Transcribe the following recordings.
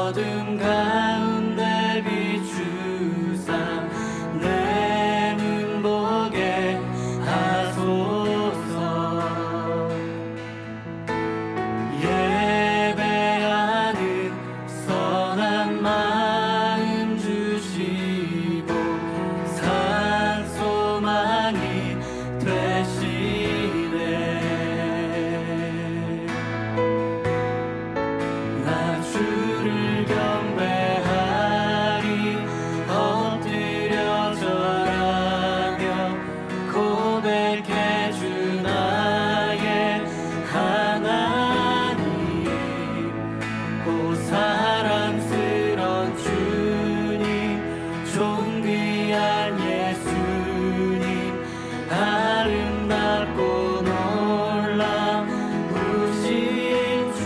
어둠 가운데 비추사 내 눈 보게 하소서. 예배하는 선한 마음 주시고 산 소망이 되시네. 나 주를 경배하리 엎드려 절하며 고백해 주 나의 하나님. 오 사랑스런 주님 존귀한 예수님 아름답고 놀라우신 주.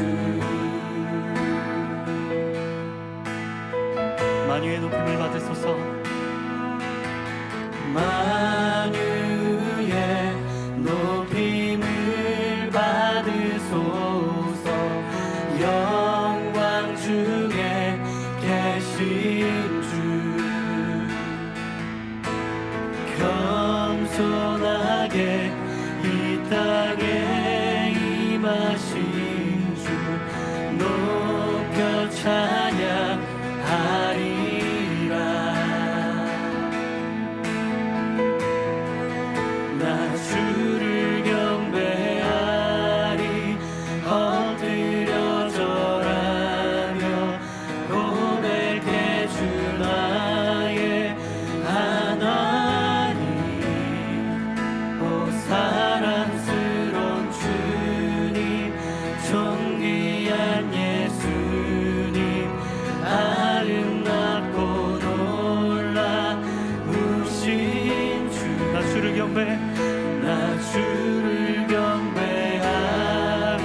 만유의 높임을 받으소서. 만유의 높임을 받으소서. 영광 중에 계신 주 겸손하게 이 땅에 임하신 주 높여 찬양하리라. 나 주를 경배하리 엎드려 절하며 고백해 주 나의 하나님. 오 사랑스런 주님 존귀한 예수님 아름답고 놀라우신 주. 나 주를 경배, 나 주를 경배하리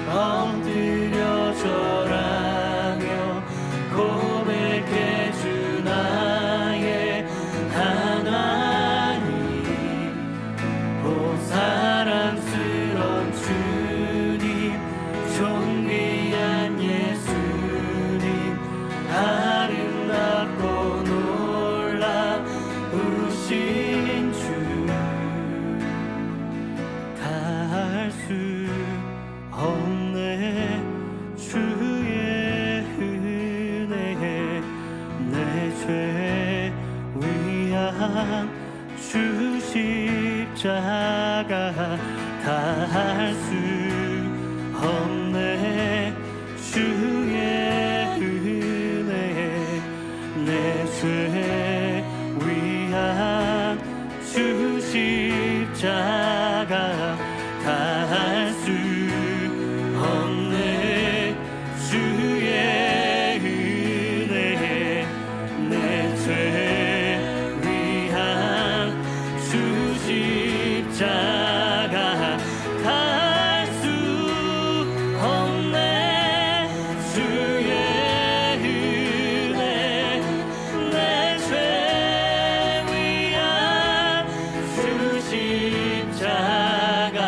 엎드려 절하며 고백해 주 나의 하나님. 오 사랑스런 주님 존귀한 예수님 아름답고 놀라우신 주. 다 할 수 없네 주의 은혜에 내 죄 위한 주 십자가. 다 할 수 없네 주의 은혜에 내 죄 위한 주 십자가. 다 할 수 없네 주의 은혜에 내 죄 위한 주 십자가. 다 할 수 없네 주의 은혜 내 죄 위한 주 십자가.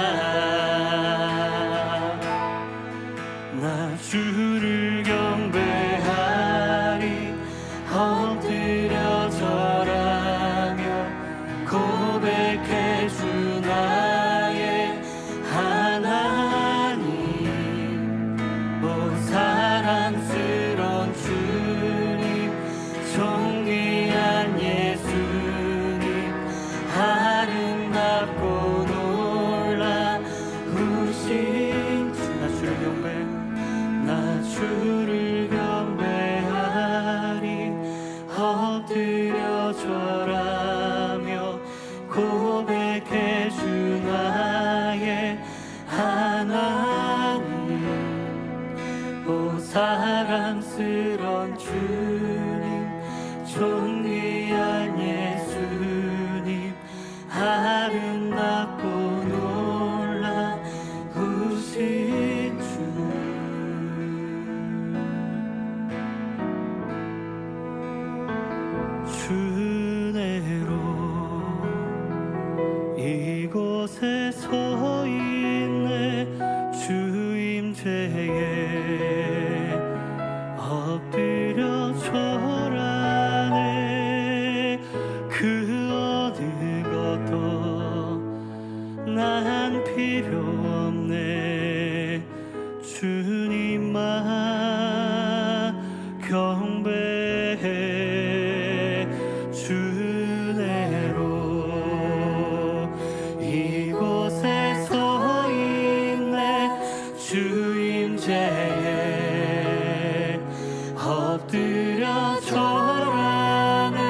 나 주를 경배하리 엎드려 절하며 고백해 주 나의 하나님. 오 사랑스런 주님 존귀한 예수님 아름답고 놀라우신 주. 나 주를 경배, 나 주를 경배하리 엎드려 절하며 고백해 주 나의 하나님. 오 사랑스런 주님 존귀한 예수님 아름답고 놀라우신 주. 주내로 이곳에 서 있네 주임제에 엎드려 엎드려 절하네.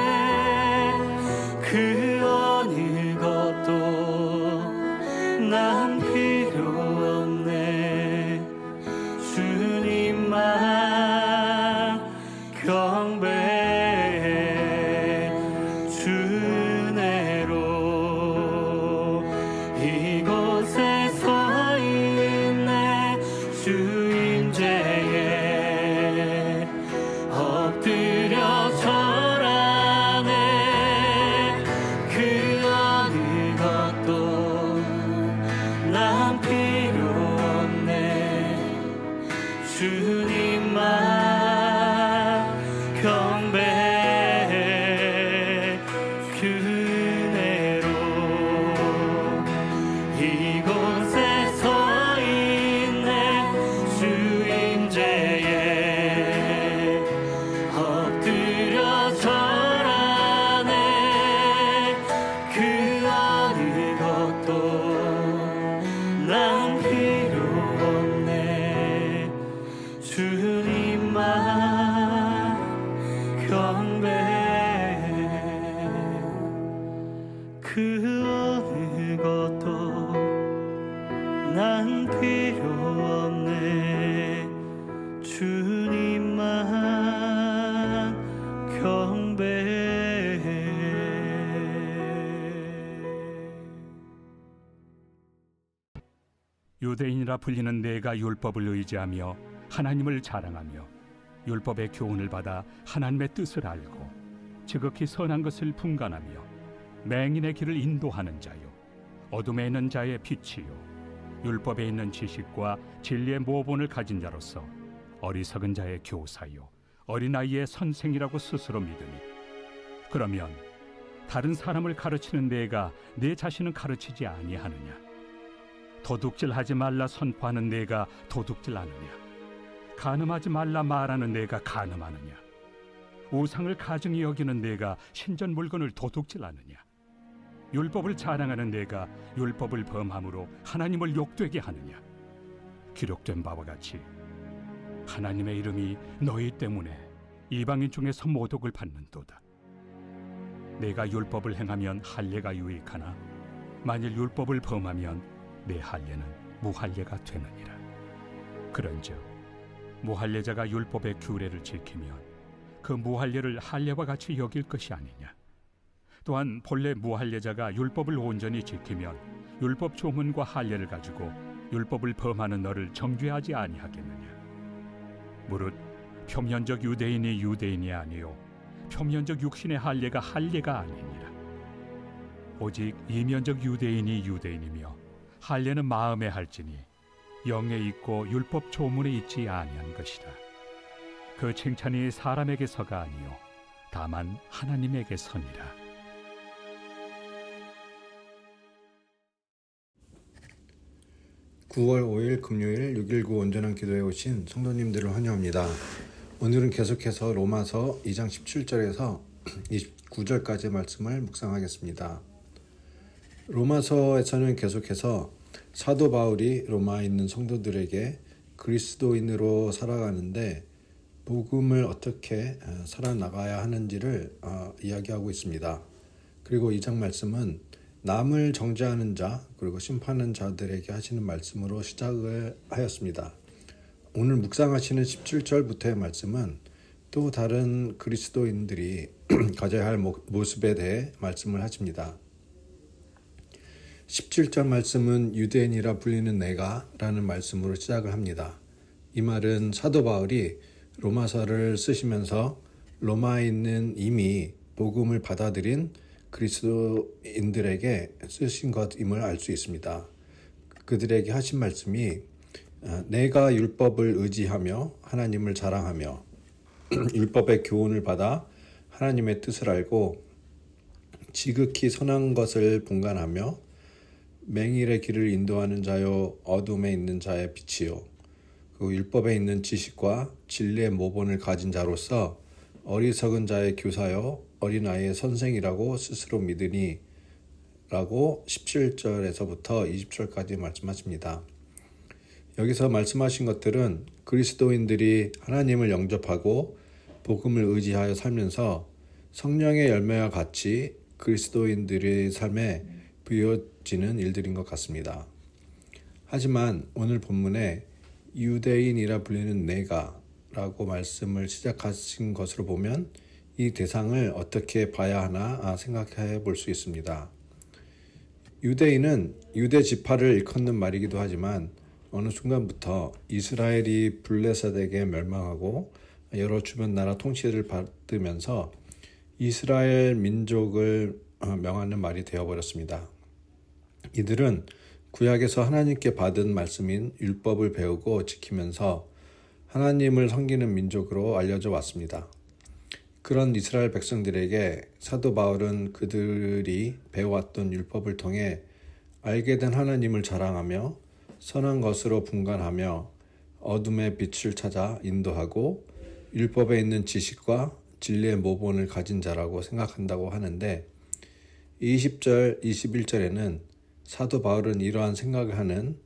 그 어느 것도 난 필요 없네. 주님만 경배해. 주 은혜로 이곳에 서 있네. 주 임재에 엎드려 절하네. 그 어느 것도 난 필요 없네. 주님만 경배해. 그 은혜로 이곳에 서 있네. 주 임재에 엎드려 절하네. 그 어느 것도 난 필요 없네. 주님만 경배해. 그 어느 것도 난 필요 없네. 주님만 경배해. 유대인이라 불리는 내가 율법을 의지하며 하나님을 자랑하며 율법의 교훈을 받아 하나님의 뜻을 알고 지극히 선한 것을 분간하며 맹인의 길을 인도하는 자요, 어둠에 있는 자의 빛이요, 율법에 있는 지식과 진리의 모본을 가진 자로서 어리석은 자의 교사요, 어린아이의 선생이라고 스스로 믿으니, 그러면 다른 사람을 가르치는 내가 내 자신은 가르치지 아니하느냐? 도둑질하지 말라 선포하는 내가 도둑질하느냐? 간음하지 말라 말하는 내가 간음하느냐? 우상을 가증히 여기는 내가 신전 물건을 도둑질하느냐? 율법을 자랑하는 내가 율법을 범함으로 하나님을 욕되게 하느냐? 기록된 바와 같이 하나님의 이름이 너희 때문에 이방인 중에서 모독을 받는도다. 내가 율법을 행하면 할례가 유익하나 만일 율법을 범하면 내 할례는 무할례가 되느니라. 그런즉 무할례자가 율법의 규례를 지키면 그 무할례를 할례와 같이 여길 것이 아니냐? 또한 본래 무할례자가 율법을 온전히 지키면 율법 조문과 할례를 가지고 율법을 범하는 너를 정죄하지 아니하겠느냐? 무릇 표면적 유대인이 유대인이 아니요 표면적 육신의 할례가 할례가 아니니라. 오직 이면적 유대인이 유대인이며 할례는 마음에 할지니 영에 있고 율법 조문에 있지 아니한 것이라. 그 칭찬이 사람에게서가 아니요 다만 하나님에게서니라. (9월 5일) 금요일 6.19 온전한 기도에 오신 성도님들을 환영합니다. 오늘은 계속해서 로마서 2장 17절에서 29절까지 말씀을 묵상하겠습니다. 로마서에서는 계속해서 사도 바울이 로마에 있는 성도들에게 그리스도인으로 살아가는데 복음을 어떻게 살아나가야 하는지를 이야기하고 있습니다. 그리고 2장 말씀은 남을 정죄하는 자 그리고 심판하는 자들에게 하시는 말씀으로 시작을 하였습니다. 오늘 묵상하시는 17절부터의 말씀은 또 다른 그리스도인들이 가져야 할 모습에 대해 말씀을 하십니다. 17절 말씀은 유대인이라 불리는 내가 라는 말씀으로 시작을 합니다. 이 말은 사도 바울이 로마서를 쓰시면서 로마에 있는 이미 복음을 받아들인 그리스도인들에게 쓰신 것임을 알 수 있습니다. 그들에게 하신 말씀이 내가 율법을 의지하며 하나님을 자랑하며 율법의 교훈을 받아 하나님의 뜻을 알고 지극히 선한 것을 분간하며 맹인의 길을 인도하는 자요 어둠에 있는 자의 빛이요 그 율법에 있는 지식과 진리의 모본을 가진 자로서 어리석은 자의 교사요 어린아이의 선생이라고 스스로 믿으니 라고 17절에서부터 20절까지 말씀하십니다. 여기서 말씀하신 것들은 그리스도인들이 하나님을 영접하고 복음을 의지하여 살면서 성령의 열매와 같이 그리스도인들의 삶에 부여지는 일들인 것 같습니다. 하지만 오늘 본문에 유대인이라 불리는 내가 라고 말씀을 시작하신 것으로 보면 이 대상을 어떻게 봐야 하나 생각해 볼 수 있습니다. 유대인은 유대 지파를 일컫는 말이기도 하지만 어느 순간부터 이스라엘이 블레셋에게 멸망하고 여러 주변 나라 통치를 받으면서 이스라엘 민족을 명하는 말이 되어버렸습니다. 이들은 구약에서 하나님께 받은 말씀인 율법을 배우고 지키면서 하나님을 섬기는 민족으로 알려져 왔습니다. 그런 이스라엘 백성들에게 사도 바울은 그들이 배워왔던 율법을 통해 알게 된 하나님을 자랑하며 선한 것으로 분간하며 어둠의 빛을 찾아 인도하고 율법에 있는 지식과 진리의 모본을 가진 자라고 생각한다고 하는데 20절, 21절에는 사도 바울은 이러한 생각을 하는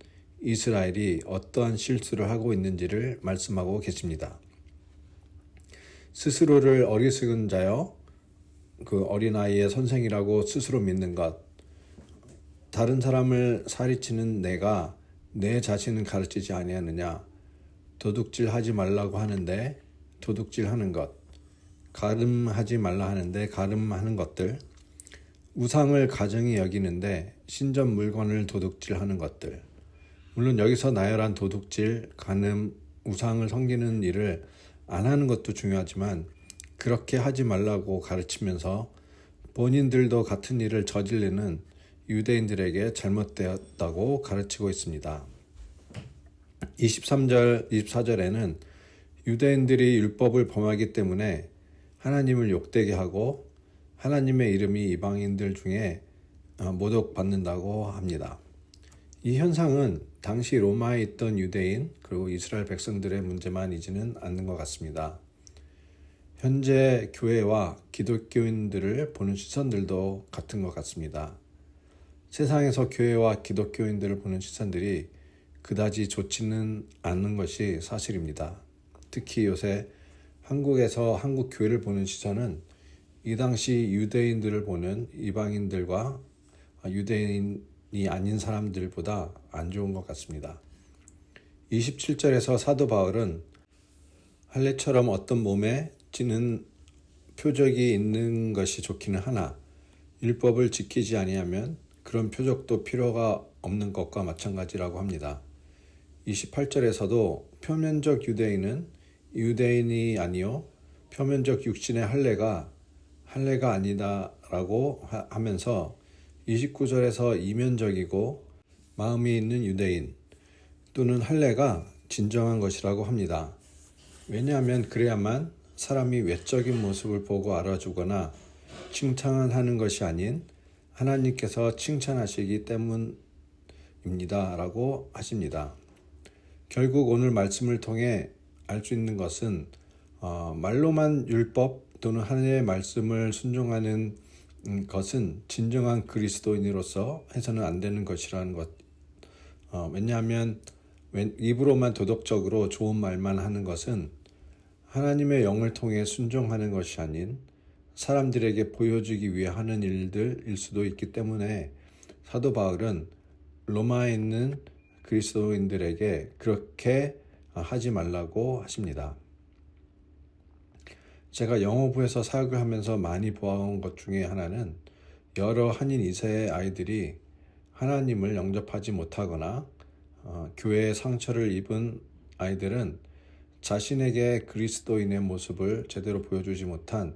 이스라엘이 어떠한 실수를 하고 있는지를 말씀하고 계십니다. 스스로를 어리석은 자여 그 어린아이의 선생이라고 스스로 믿는 것, 다른 사람을 사리치는 내가 내 자신을 가르치지 아니하느냐, 도둑질하지 말라고 하는데 도둑질하는 것, 가늠하지 말라 하는데 가늠하는 것들, 우상을 가증히 여기는데 신전 물건을 도둑질하는 것들. 물론 여기서 나열한 도둑질, 가늠, 우상을 섬기는 일을 안 하는 것도 중요하지만 그렇게 하지 말라고 가르치면서 본인들도 같은 일을 저지르는 유대인들에게 잘못되었다고 가르치고 있습니다. 23절, 24절에는 유대인들이 율법을 범하기 때문에 하나님을 욕되게 하고 하나님의 이름이 이방인들 중에 모독받는다고 합니다. 이 현상은 당시 로마에 있던 유대인 그리고 이스라엘 백성들의 문제만이지는 않는 것 같습니다. 현재 교회와 기독교인들을 보는 시선들도 같은 것 같습니다. 세상에서 교회와 기독교인들을 보는 시선들이 그다지 좋지는 않는 것이 사실입니다. 특히 요새 한국에서 한국 교회를 보는 시선은 이 당시 유대인들을 보는 이방인들과 유대인이 아닌 사람들보다 안 좋은 것 같습니다. 27절에서 사도 바울은 할례처럼 어떤 몸에 찌는 표적이 있는 것이 좋기는 하나 율법을 지키지 아니하면 그런 표적도 필요가 없는 것과 마찬가지라고 합니다. 28절에서도 표면적 유대인은 유대인이 아니요 표면적 육신의 할례가 아니다라고 하면서 29절에서 이면적이고 마음이 있는 유대인 또는 할례가 진정한 것이라고 합니다. 왜냐하면 그래야만 사람이 외적인 모습을 보고 알아주거나 칭찬하는 것이 아닌 하나님께서 칭찬하시기 때문입니다. 라고 하십니다. 결국 오늘 말씀을 통해 알 수 있는 것은 말로만 율법 또는 하나님의 말씀을 순종하는 것은 진정한 그리스도인으로서 해서는 안 되는 것이라는 것. 왜냐하면 입으로만 도덕적으로 좋은 말만 하는 것은 하나님의 영을 통해 순종하는 것이 아닌 사람들에게 보여주기 위해 하는 일들일 수도 있기 때문에 사도 바울은 로마에 있는 그리스도인들에게 그렇게 하지 말라고 하십니다. 제가 영어부에서 사역을 하면서 많이 보아온 것 중에 하나는 여러 한인 2세의 아이들이 하나님을 영접하지 못하거나 교회의 상처를 입은 아이들은 자신에게 그리스도인의 모습을 제대로 보여주지 못한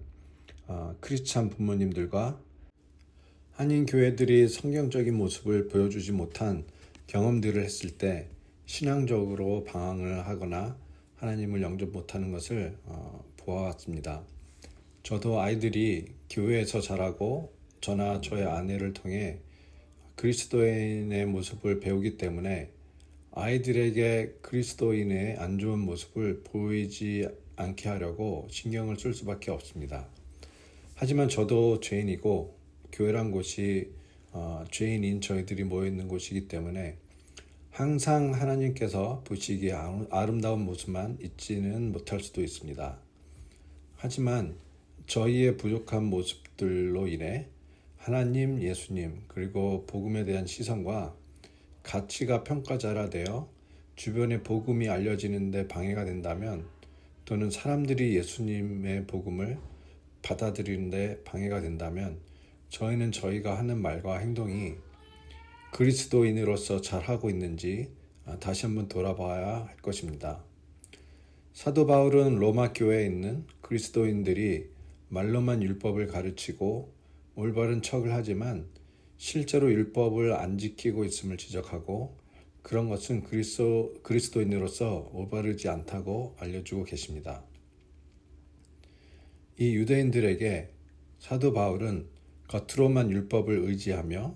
크리스찬 부모님들과 한인 교회들이 성경적인 모습을 보여주지 못한 경험들을 했을 때 신앙적으로 방황을 하거나 하나님을 영접 못하는 것을 보아왔습니다. 저도 아이들이 교회에서 자라고 저나 저의 아내를 통해 그리스도인의 모습을 배우기 때문에 아이들에게 그리스도인의 안 좋은 모습을 보이지 않게 하려고 신경을 쓸 수밖에 없습니다. 하지만 저도 죄인이고 교회란 곳이 죄인인 저희들이 모여있는 곳이기 때문에 항상 하나님께서 보시기에 아름다운 모습만 있지는 못할 수도 있습니다. 하지만 저희의 부족한 모습들로 인해 하나님, 예수님, 그리고 복음에 대한 시선과 가치가 평가자라되어 주변에 복음이 알려지는데 방해가 된다면, 또는 사람들이 예수님의 복음을 받아들이는데 방해가 된다면, 저희는 저희가 하는 말과 행동이 그리스도인으로서 잘하고 있는지 다시 한번 돌아봐야 할 것입니다. 사도 바울은 로마 교회에 있는 그리스도인들이 말로만 율법을 가르치고 올바른 척을 하지만 실제로 율법을 안 지키고 있음을 지적하고, 그런 것은 그리스도인으로서 올바르지 않다고 알려주고 계십니다. 이 유대인들에게 사도 바울은 겉으로만 율법을 의지하며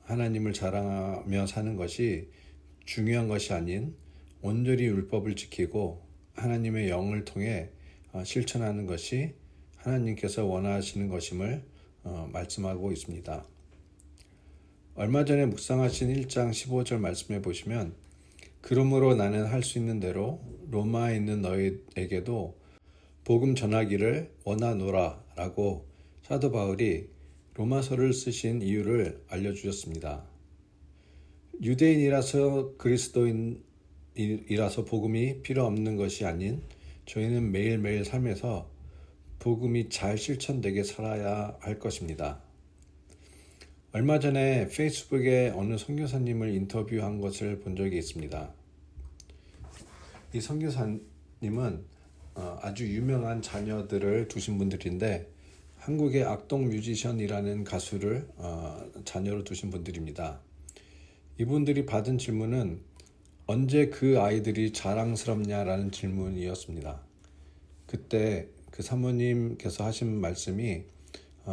하나님을 자랑하며 사는 것이 중요한 것이 아닌, 온전히 율법을 지키고 하나님의 영을 통해 실천하는 것이 하나님께서 원하시는 것임을 말씀하고 있습니다. 얼마 전에 묵상하신 1장 15절 말씀해 보시면, 그러므로 나는 할 수 있는 대로 로마에 있는 너희에게도 복음 전하기를 원하노라 라고 사도 바울이 로마서를 쓰신 이유를 알려주셨습니다. 유대인이라서 그리스도인이라서 복음이 필요 없는 것이 아닌, 저희는 매일매일 삶에서 복음이 잘 실천되게 살아야 할 것입니다. 얼마 전에 페이스북에 어느 선교사님을 인터뷰한 것을 본 적이 있습니다. 이 선교사님은 아주 유명한 자녀들을 두신 분들인데, 한국의 악동 뮤지션이라는 가수를 자녀로 두신 분들입니다. 이분들이 받은 질문은 언제 그 아이들이 자랑스럽냐라는 질문이었습니다. 그때 그 사모님께서 하신 말씀이,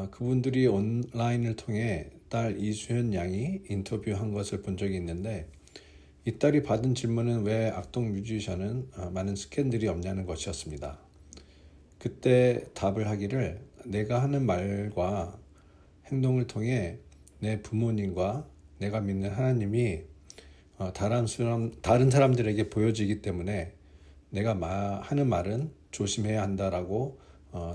그분들이 온라인을 통해 딸 이수연 양이 인터뷰한 것을 본 적이 있는데, 이 딸이 받은 질문은 왜 악동 뮤지션은 많은 스캔들이 없냐는 것이었습니다. 그때 답을 하기를, 내가 하는 말과 행동을 통해 내 부모님과 내가 믿는 하나님이 다른 사람들에게 보여지기 때문에 내가 하는 말은 조심해야 한다라고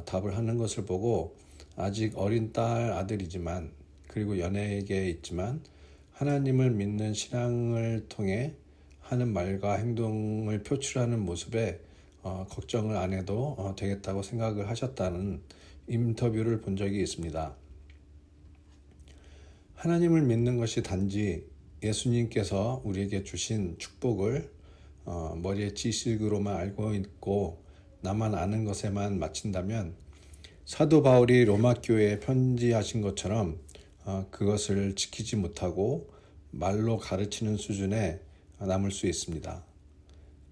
답을 하는 것을 보고, 아직 어린 딸 아들이지만, 그리고 연예계에 있지만 하나님을 믿는 신앙을 통해 하는 말과 행동을 표출하는 모습에 걱정을 안 해도 되겠다고 생각을 하셨다는 인터뷰를 본 적이 있습니다. 하나님을 믿는 것이 단지 예수님께서 우리에게 주신 축복을 머리에 지식으로만 알고 있고 나만 아는 것에만 마친다면, 사도 바울이 로마 교회에 편지하신 것처럼 그것을 지키지 못하고 말로 가르치는 수준에 남을 수 있습니다.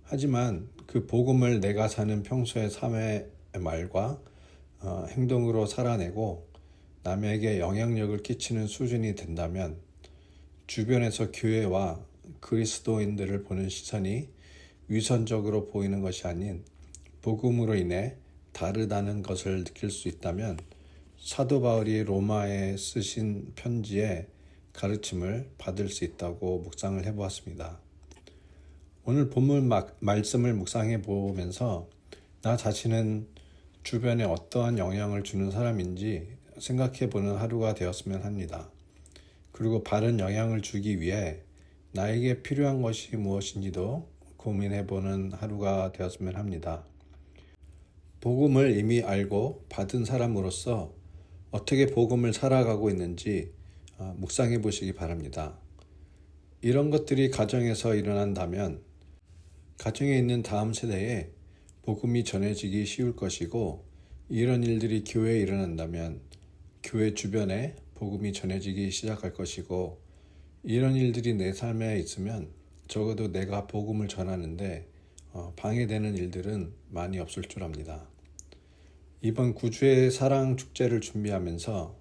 하지만 그 복음을 내가 사는 평소의 삶의 말과 행동으로 살아내고 남에게 영향력을 끼치는 수준이 된다면, 주변에서 교회와 그리스도인들을 보는 시선이 위선적으로 보이는 것이 아닌 복음으로 인해 다르다는 것을 느낄 수 있다면, 사도 바울이 로마에 쓰신 편지의 가르침을 받을 수 있다고 묵상을 해보았습니다. 오늘 본문 말씀을 묵상해 보면서 나 자신은 주변에 어떠한 영향을 주는 사람인지 생각해 보는 하루가 되었으면 합니다. 그리고 바른 영향을 주기 위해 나에게 필요한 것이 무엇인지도 고민해 보는 하루가 되었으면 합니다. 복음을 이미 알고 받은 사람으로서 어떻게 복음을 살아가고 있는지 묵상해 보시기 바랍니다. 이런 것들이 가정에서 일어난다면 가정에 있는 다음 세대에 복음이 전해지기 쉬울 것이고, 이런 일들이 교회에 일어난다면 교회 주변에 복음이 전해지기 시작할 것이고, 이런 일들이 내 삶에 있으면 적어도 내가 복음을 전하는데 방해되는 일들은 많이 없을 줄 압니다. 이번 구주의 사랑 축제를 준비하면서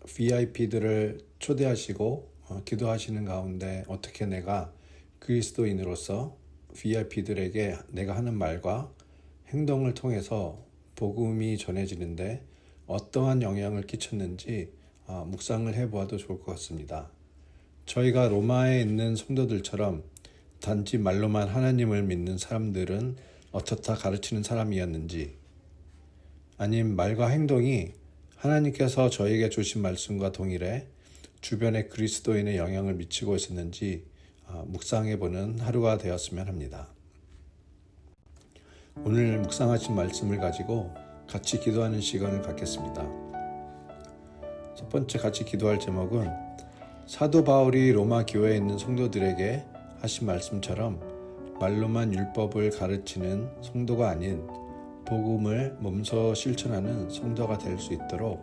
VIP들을 초대하시고 기도하시는 가운데 어떻게 내가 그리스도인으로서 VIP들에게 내가 하는 말과 행동을 통해서 복음이 전해지는데 어떠한 영향을 끼쳤는지 묵상을 해보아도 좋을 것 같습니다. 저희가 로마에 있는 성도들처럼 단지 말로만 하나님을 믿는 사람들은 어떻다 가르치는 사람이었는지, 아님 말과 행동이 하나님께서 저에게 주신 말씀과 동일해 주변의 그리스도인의 영향을 미치고 있었는지 묵상해보는 하루가 되었으면 합니다. 오늘 묵상하신 말씀을 가지고 같이 기도하는 시간을 갖겠습니다. 첫 번째 같이 기도할 제목은 사도 바울이 로마 교회에 있는 성도들에게 하신 말씀처럼 말로만 율법을 가르치는 성도가 아닌 복음을 몸소 실천하는 성도가 될 수 있도록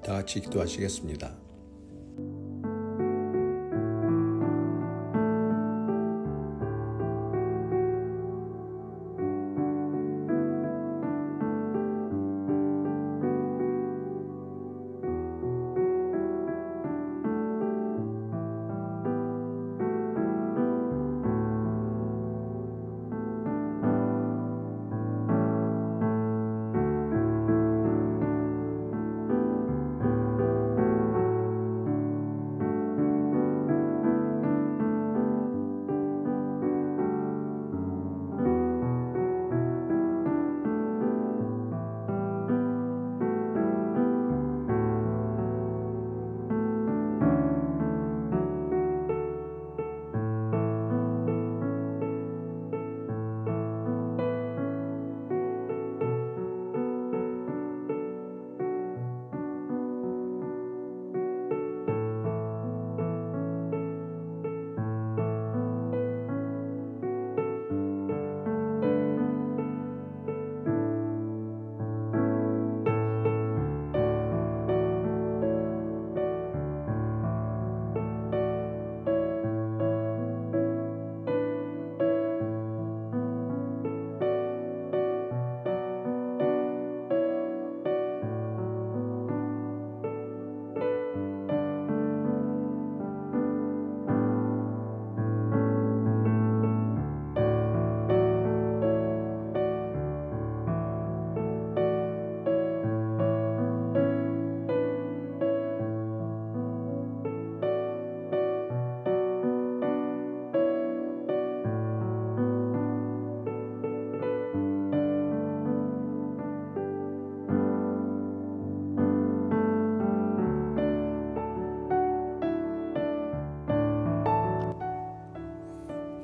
다 같이 기도하시겠습니다.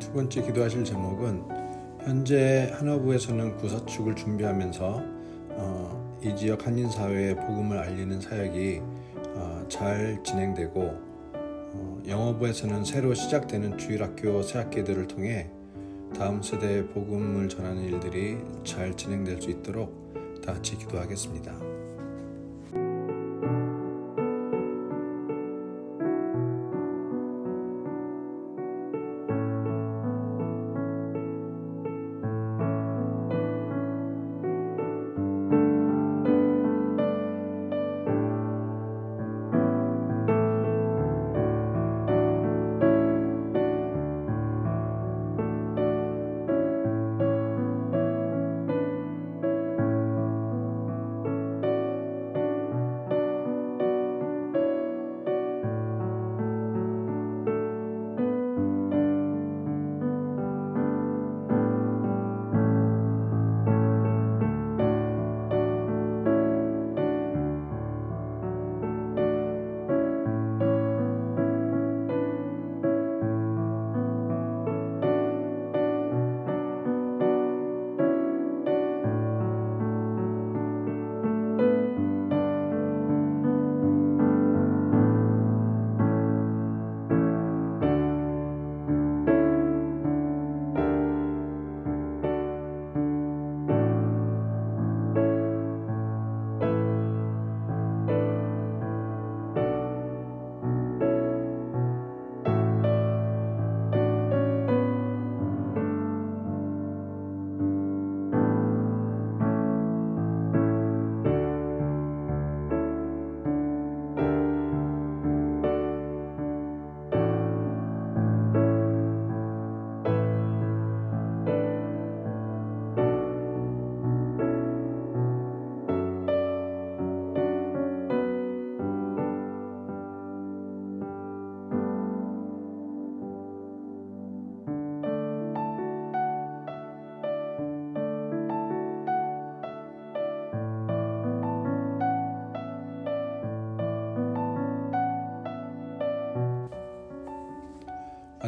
두 번째 기도하실 제목은 현재 한화부에서는 구사축을 준비하면서 이 지역 한인사회에 복음을 알리는 사역이 잘 진행되고 영어부에서는 새로 시작되는 주일학교 새학기들을 통해 다음 세대에 복음을 전하는 일들이 잘 진행될 수 있도록 다 같이 기도하겠습니다.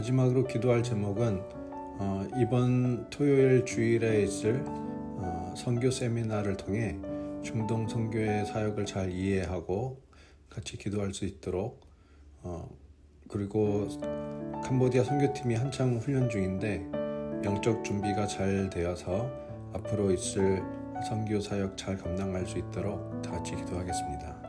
마지막으로 기도할 제목은 이번 토요일 주일에 있을 선교 세미나를 통해 중동 선교의 사역을 잘 이해하고 같이 기도할 수 있도록 그리고 캄보디아 선교팀이 한창 훈련 중인데 영적 준비가 잘 되어서 앞으로 있을 선교 사역 잘 감당할 수 있도록 다 같이 기도하겠습니다.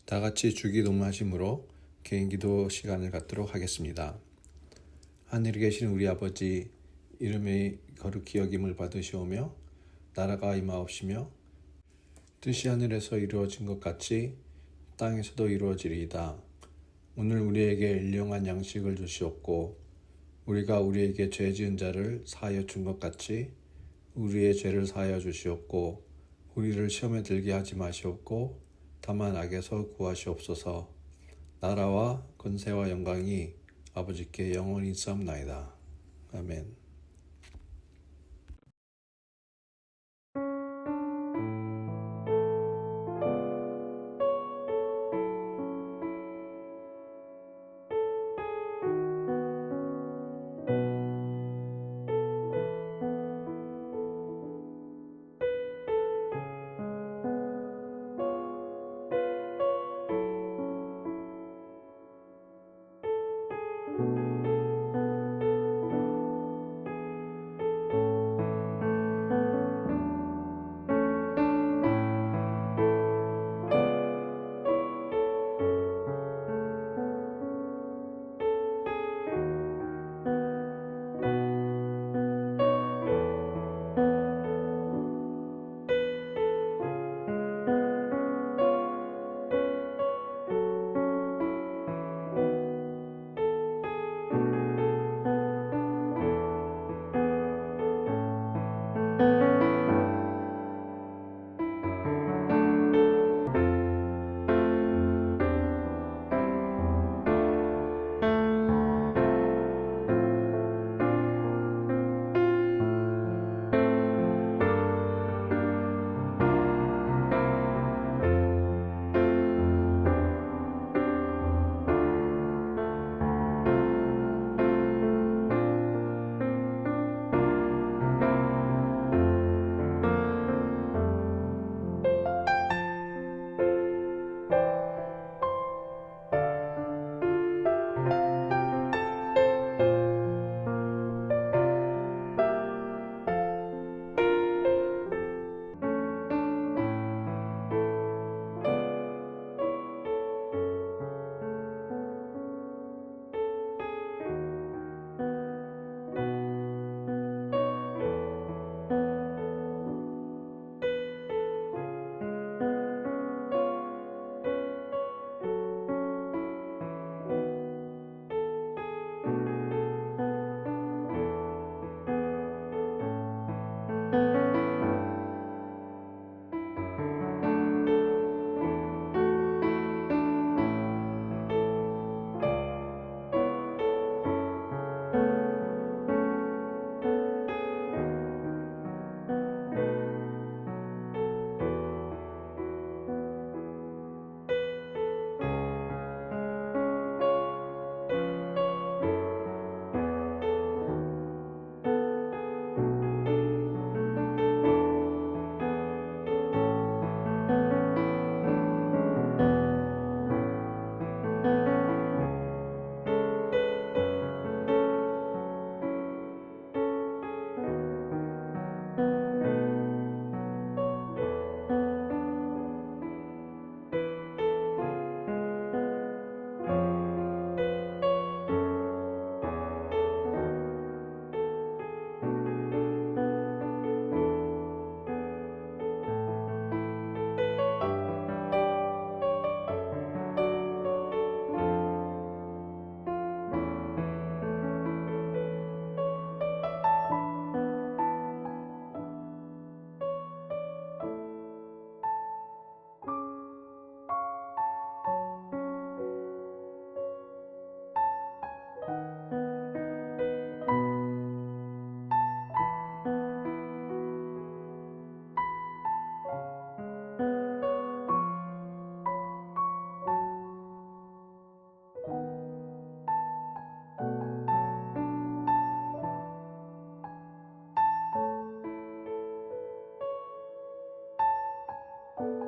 다 같이 주기도문하심으로 개인기도 시간을 갖도록 하겠습니다. 하늘에 계신 우리 아버지, 이름이 거룩히 여김을 받으시오며 나라가 임하옵시며 뜻이 하늘에서 이루어진 것 같이 땅에서도 이루어지리이다. 오늘 우리에게 일용한 양식을 주시옵고 우리가 우리에게 죄 지은 자를 사하여 준 것 같이 우리의 죄를 사하여 주시옵고 우리를 시험에 들게 하지 마시옵고 다만 악에서 구하시옵소서. 나라와 권세와 영광이 아버지께 영원히 있사옵나이다. 아멘. 네.